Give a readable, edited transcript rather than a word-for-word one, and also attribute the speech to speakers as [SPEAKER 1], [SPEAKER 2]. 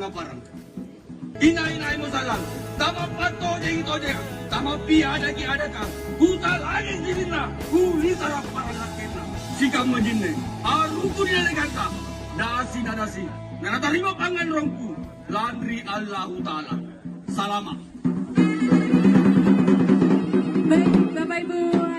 [SPEAKER 1] nga parang. Ina-inay mo salang, tama pato ding ito dyan, tama piyada ki ada ka, huta lagi din na, huli sarap para lakin na. Sikang mo din eh, aruko nila nagkanta, dasi, nanatarima pangan rongku, landri Allahu Ta'ala. Salamat.
[SPEAKER 2] Baik, Bapak Ibu